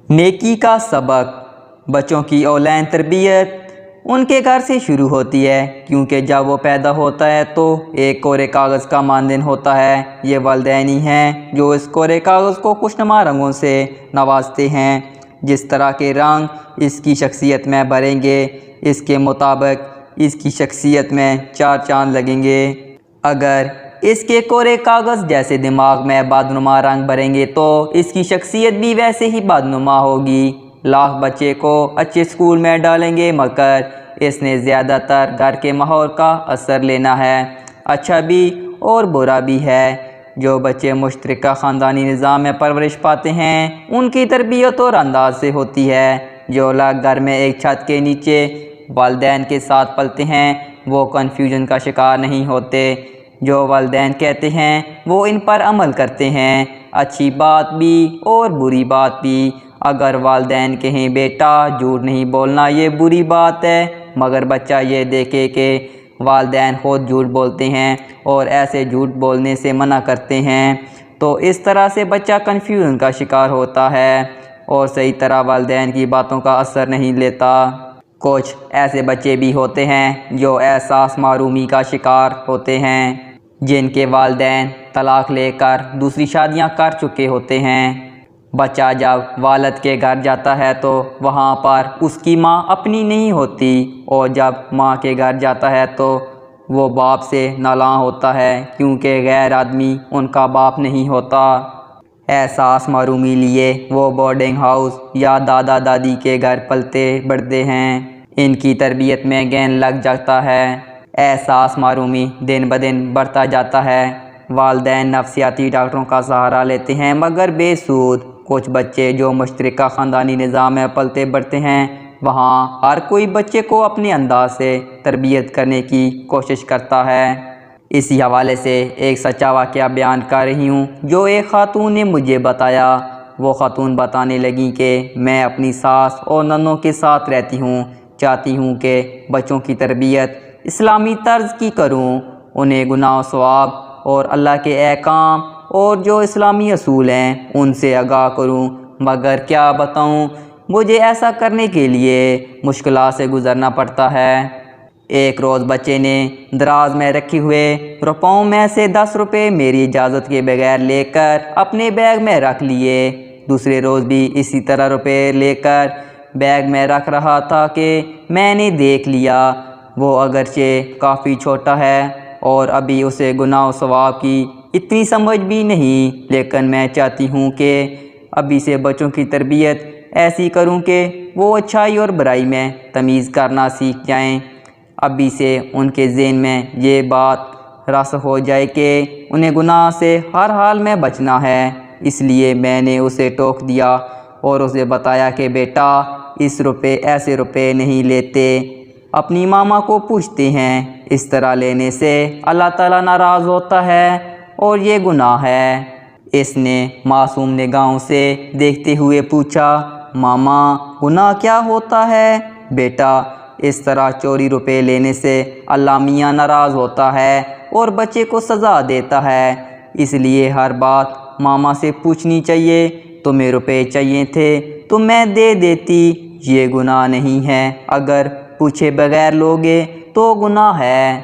نیکی کا سبق۔ بچوں کی آن لائن تربیت ان کے گھر سے شروع ہوتی ہے، کیونکہ جب وہ پیدا ہوتا ہے تو ایک کورے کاغذ کا مانند ہوتا ہے۔ یہ والدین ہی ہیں جو اس کورے کاغذ کو خوشنما رنگوں سے نوازتے ہیں۔ جس طرح کے رنگ اس کی شخصیت میں بھریں گے، اس کے مطابق اس کی شخصیت میں چار چاند لگیں گے۔ اگر اس کے کورے کاغذ جیسے دماغ میں بدنما رنگ بھریں گے تو اس کی شخصیت بھی ویسے ہی بدنما ہوگی۔ لاکھ بچے کو اچھے اسکول میں ڈالیں گے، مگر اس نے زیادہ تر گھر کے ماحول کا اثر لینا ہے۔ اچھا بھی اور برا بھی ہے۔ جو بچے مشترکہ خاندانی نظام میں پرورش پاتے ہیں ان کی تربیت اور انداز سے ہوتی ہے۔ جو لوگ گھر میں ایک چھت کے نیچے والدین کے ساتھ پلتے ہیں وہ کنفیوژن کا شکار نہیں ہوتے۔ جو والدین کہتے ہیں وہ ان پر عمل کرتے ہیں، اچھی بات بھی اور بری بات بھی۔ اگر والدین کہیں بیٹا جھوٹ نہیں بولنا یہ بری بات ہے، مگر بچہ یہ دیکھے کہ والدین خود جھوٹ بولتے ہیں اور ایسے جھوٹ بولنے سے منع کرتے ہیں، تو اس طرح سے بچہ کنفیوژن کا شکار ہوتا ہے اور صحیح طرح والدین کی باتوں کا اثر نہیں لیتا۔ کچھ ایسے بچے بھی ہوتے ہیں جو احساس محرومی کا شکار ہوتے ہیں، جن کے والدین طلاق لے کر دوسری شادیاں کر چکے ہوتے ہیں۔ بچہ جب والد کے گھر جاتا ہے تو وہاں پر اس کی ماں اپنی نہیں ہوتی، اور جب ماں کے گھر جاتا ہے تو وہ باپ سے نالاں ہوتا ہے، کیونکہ غیر آدمی ان کا باپ نہیں ہوتا۔ احساس محرومی لیے وہ بورڈنگ ہاؤس یا دادا دادی کے گھر پلتے بڑھتے ہیں، ان کی تربیت میں گین لگ جاتا ہے۔ احساس محرومی دن بدن بڑھتا جاتا ہے۔ والدین نفسیاتی ڈاکٹروں کا سہارا لیتے ہیں مگر بے سود۔ کچھ بچے جو مشترکہ خاندانی نظام میں پلتے بڑھتے ہیں وہاں ہر کوئی بچے کو اپنے انداز سے تربیت کرنے کی کوشش کرتا ہے۔ اسی حوالے سے ایک سچا واقعہ بیان کر رہی ہوں جو ایک خاتون نے مجھے بتایا۔ وہ خاتون بتانے لگیں کہ میں اپنی ساس اور ننوں کے ساتھ رہتی ہوں، چاہتی ہوں کہ بچوں کی تربیت اسلامی طرز کی کروں، انہیں گناہ و ثواب اور اللہ کے احکام اور جو اسلامی اصول ہیں ان سے آگاہ کروں، مگر کیا بتاؤں مجھے ایسا کرنے کے لیے مشکلات سے گزرنا پڑتا ہے۔ ایک روز بچے نے دراز میں رکھے ہوئے روپوں میں سے 10 روپے میری اجازت کے بغیر لے کر اپنے بیگ میں رکھ لیے۔ دوسرے روز بھی اسی طرح روپے لے کر بیگ میں رکھ رہا تھا کہ میں نے دیکھ لیا وہ اگرچہ کافی چھوٹا ہے اور ابھی اسے گناہ و ثواب کی اتنی سمجھ بھی نہیں، لیکن میں چاہتی ہوں کہ ابھی سے بچوں کی تربیت ایسی کروں کہ وہ اچھائی اور برائی میں تمیز کرنا سیکھ جائیں۔ ابھی سے ان کے ذہن میں یہ بات راسخ ہو جائے کہ انہیں گناہ سے ہر حال میں بچنا ہے۔ اس لیے میں نے اسے ٹوک دیا اور اسے بتایا کہ بیٹا ایسے روپے نہیں لیتے، اپنی ماما کو پوچھتے ہیں، اس طرح لینے سے اللہ تعالیٰ ناراض ہوتا ہے اور یہ گناہ ہے۔ اس نے معصوم نگاہوں سے دیکھتے ہوئے پوچھا، ماما گناہ کیا ہوتا ہے؟ بیٹا اس طرح چوری روپے لینے سے اللہ میاں ناراض ہوتا ہے اور بچے کو سزا دیتا ہے، اس لیے ہر بات ماما سے پوچھنی چاہیے۔ تمہیں روپے چاہیے تھے تو میں دے دیتی، یہ گناہ نہیں ہے، اگر پوچھے بغیر لوگے تو گناہ ہے۔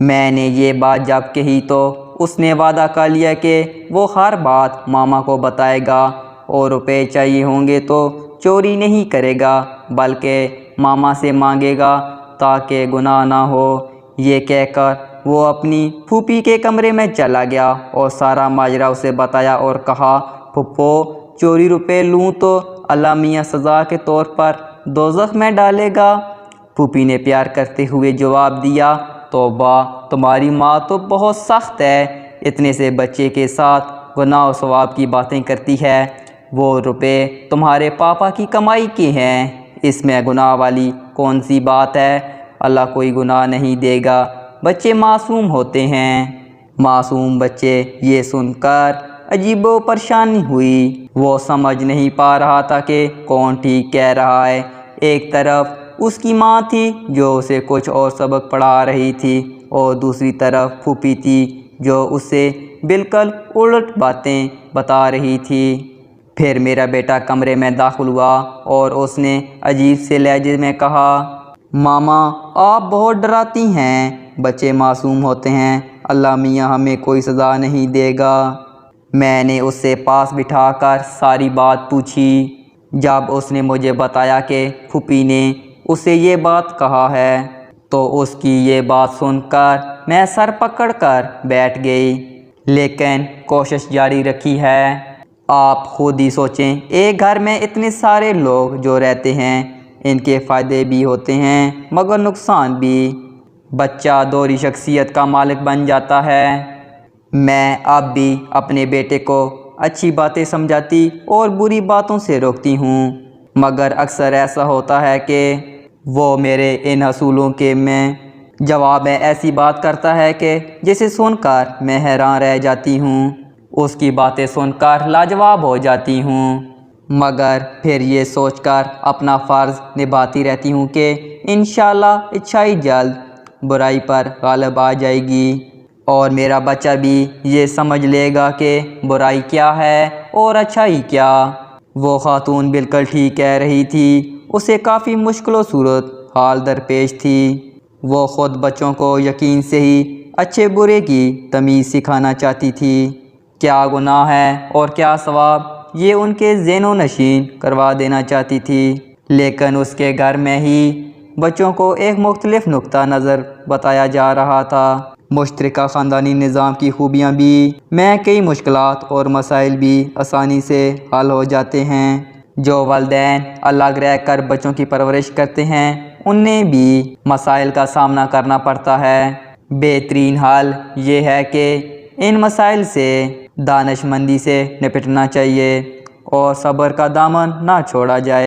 میں نے یہ بات جب کہی تو اس نے وعدہ کر لیا کہ وہ ہر بات ماما کو بتائے گا اور روپے چاہیے ہوں گے تو چوری نہیں کرے گا بلکہ ماما سے مانگے گا تاکہ گناہ نہ ہو۔ یہ کہہ کر وہ اپنی پھوپھی کے کمرے میں چلا گیا اور سارا ماجرا اسے بتایا اور کہا، پھپھو چوری روپے لوں تو اللہ میاں سزا کے طور پر دوزخ میں ڈالے گا؟ پھوپھی نے پیار کرتے ہوئے جواب دیا، توبہ تمہاری ماں تو بہت سخت ہے، اتنے سے بچے کے ساتھ گناہ و ثواب کی باتیں کرتی ہے، وہ روپے تمہارے پاپا کی کمائی کے ہیں، اس میں گناہ والی کون سی بات ہے؟ اللہ کوئی گناہ نہیں دے گا، بچے معصوم ہوتے ہیں۔ معصوم بچے یہ سن کر عجیب و پریشانی ہوئی، وہ سمجھ نہیں پا رہا تھا کہ کون ٹھیک کہہ رہا ہے۔ ایک طرف اس کی ماں تھی جو اسے کچھ اور سبق پڑھا رہی تھی اور دوسری طرف پھوپھی تھی جو اسے بالکل الٹ باتیں بتا رہی تھی۔ پھر میرا بیٹا کمرے میں داخل ہوا اور اس نے عجیب سے لہجے میں کہا، ماما آپ بہت ڈراتی ہیں، بچے معصوم ہوتے ہیں، اللہ میاں ہمیں کوئی سزا نہیں دے گا۔ میں نے اس سے پاس بٹھا کر ساری بات پوچھی۔ جب اس نے مجھے بتایا کہ پھوپھی نے اسے یہ بات کہا ہے تو اس کی یہ بات سن کر میں سر پکڑ کر بیٹھ گئی، لیکن کوشش جاری رکھی ہے۔ آپ خود ہی سوچیں، ایک گھر میں اتنے سارے لوگ جو رہتے ہیں، ان کے فائدے بھی ہوتے ہیں مگر نقصان بھی۔ بچہ دوہری شخصیت کا مالک بن جاتا ہے۔ میں اب بھی اپنے بیٹے کو اچھی باتیں سمجھاتی اور بری باتوں سے روکتی ہوں، مگر اکثر ایسا ہوتا ہے کہ وہ میرے ان اصولوں کے جواب میں ایسی بات کرتا ہے کہ جسے سن کر میں حیران رہ جاتی ہوں، اس کی باتیں سن کر لاجواب ہو جاتی ہوں، مگر پھر یہ سوچ کر اپنا فرض نبھاتی رہتی ہوں کہ انشاءاللہ اچھائی جلد برائی پر غالب آ جائے گی، اور میرا بچہ بھی یہ سمجھ لے گا کہ برائی کیا ہے اور اچھائی کیا۔ وہ خاتون بالکل ٹھیک کہہ رہی تھی، اسے کافی مشکل و صورت حال درپیش تھی۔ وہ خود بچوں کو یقین سے ہی اچھے برے کی تمیز سکھانا چاہتی تھی، کیا گناہ ہے اور کیا ثواب یہ ان کے ذہن و نشین کروا دینا چاہتی تھی، لیکن اس کے گھر میں ہی بچوں کو ایک مختلف نقطہ نظر بتایا جا رہا تھا۔ مشترکہ خاندانی نظام کی خوبیاں بھی میں کئی مشکلات اور مسائل بھی آسانی سے حل ہو جاتے ہیں۔ جو والدین الگ رہ کر بچوں کی پرورش کرتے ہیں انہیں بھی مسائل کا سامنا کرنا پڑتا ہے۔ بہترین حل یہ ہے کہ ان مسائل سے دانش مندی سے نپٹنا چاہیے اور صبر کا دامن نہ چھوڑا جائے۔